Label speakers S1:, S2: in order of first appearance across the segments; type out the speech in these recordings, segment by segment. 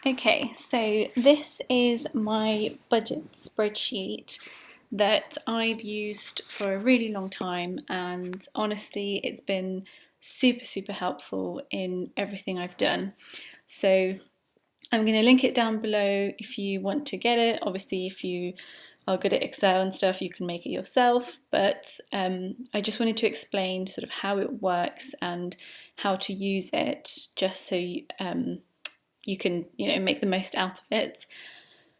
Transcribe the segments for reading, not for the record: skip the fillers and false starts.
S1: Okay, so this is my budget spreadsheet that I've used for a really long time, and honestly, it's been super helpful in everything I've done. So I'm going to link it down below if you want to get it. Obviously, if you are good at Excel and stuff, you can make it yourself, but I just wanted to explain sort of how it works and how to use it, just so you can make the most out of it.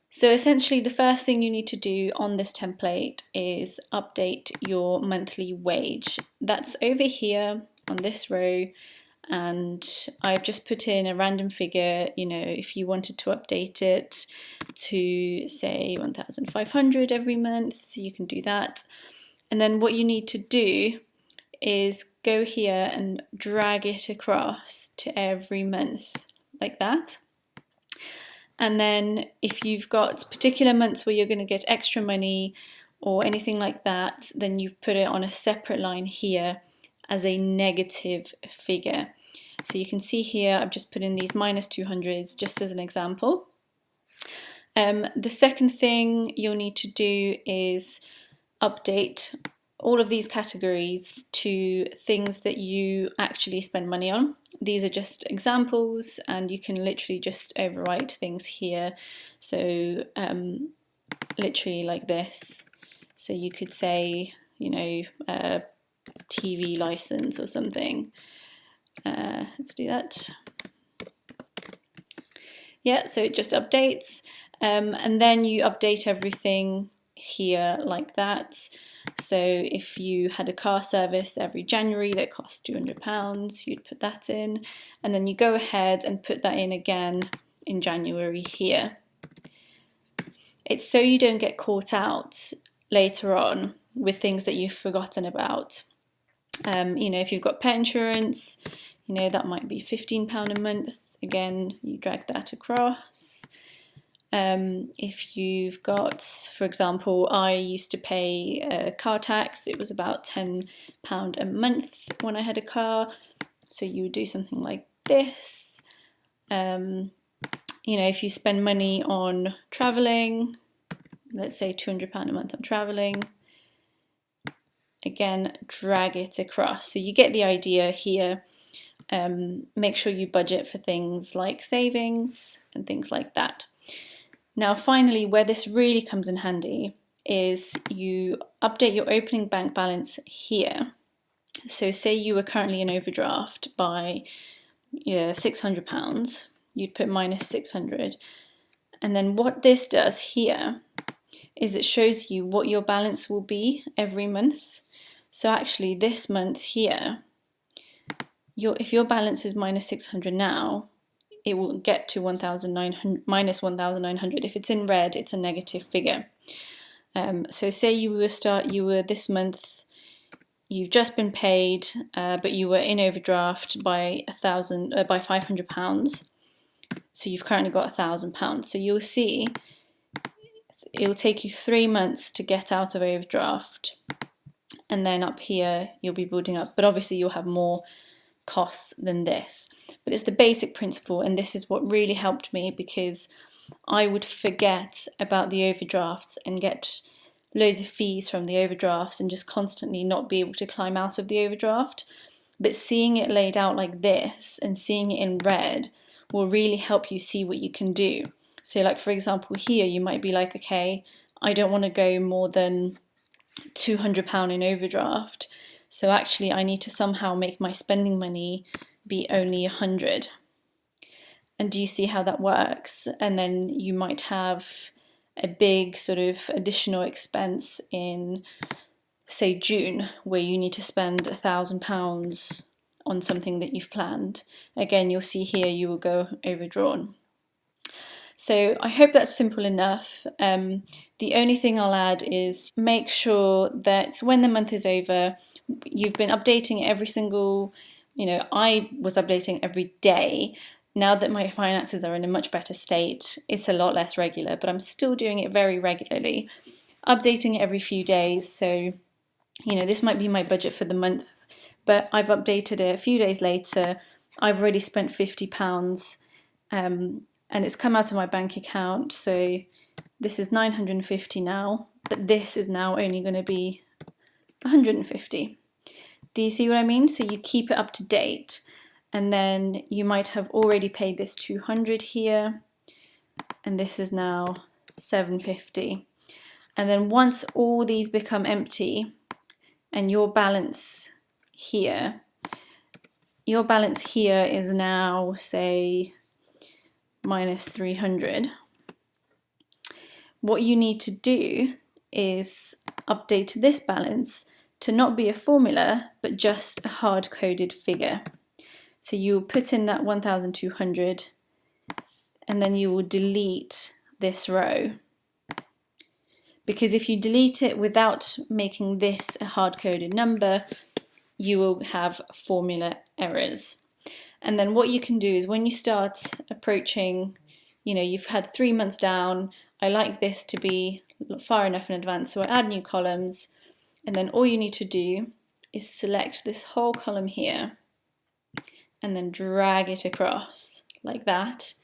S1: So essentially the first thing you need to do on this template is update your monthly wage. That's over here on this row, and I've just put in a random figure. If you wanted to update it to say 1,500 every month, you can do that. And then what you need to do is go here and drag it across to every month like that. And then if you've got particular months where you're going to get extra money or anything like that, then you put it on a separate line here as a negative figure. So you can see here I've just put in these minus 200s just as an example. The second thing you'll need to do is update all of these categories to things that you actually spend money on. These are just examples, and you can literally just overwrite things here. So literally like this. So you could say, TV license or something. Let's do that. Yeah, so it just updates. And then you update everything here like that. So if you had a car service every January that cost £200, you'd put that in, and then you go ahead and put that in again in January here. It's so you don't get caught out later on with things that you've forgotten about. If you've got pet insurance, that might be £15 a month. Again, you drag that across. If you've got, for example, I used to pay car tax. It was about £10 a month when I had a car. So you would do something like this. If you spend money on traveling, let's say £200 a month on traveling, again, drag it across. So you get the idea here. Make sure you budget for things like savings and things like that. Now, finally, where this really comes in handy is you update your opening bank balance here. So say you were currently in overdraft by £600, you'd put minus 600. And then what this does here is it shows you what your balance will be every month. So actually this month here, if your balance is minus 600 now, it will get to minus 1,900. If it's in red, it's a negative figure. So say you were this month, you've just been paid, but you were in overdraft by £500. So you've currently got £1,000. So you'll see it'll take you 3 months to get out of overdraft, and then up here you'll be building up. But obviously you'll have more costs than this, but it's the basic principle, and this is what really helped me, because I would forget about the overdrafts and get loads of fees from the overdrafts and just constantly not be able to climb out of the overdraft. But seeing it laid out like this and seeing it in red will really help you see what you can do. So like, for example, here you might be like, okay, I don't want to go more than £200 in overdraft. So actually I need to somehow make my spending money be only 100. And do you see how that works? And then you might have a big sort of additional expense in, say, June, where you need to spend £1,000 on something that you've planned. Again, you'll see here you will go overdrawn. So I hope that's simple enough. The only thing I'll add is make sure that when the month is over, you've been updating every single, I was updating every day. Now that my finances are in a much better state, it's a lot less regular, but I'm still doing it very regularly, updating it every few days. So, this might be my budget for the month, but I've updated it a few days later. I've already spent £50. and it's come out of my bank account. So this is 950 now, but this is now only going to be 150. Do you see what I mean? So you keep it up to date, and then you might have already paid this 200 here, and this is now 750. And then once all these become empty and your balance here is now, say, minus 300, what you need to do is update this balance to not be a formula, but just a hard-coded figure. So you'll put in that 1,200, and then you will delete this row. Because if you delete it without making this a hard-coded number, you will have formula errors. And then what you can do is when you start approaching, you've had 3 months down, I like this to be far enough in advance, so I add new columns, and then all you need to do is select this whole column here and then drag it across like that,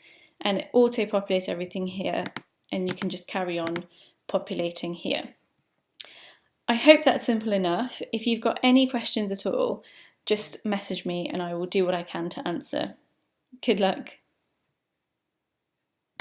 S1: and it auto-populates everything here, and you can just carry on populating here. I hope that's simple enough. If you've got any questions at all, just message me and I will do what I can to answer. Good luck.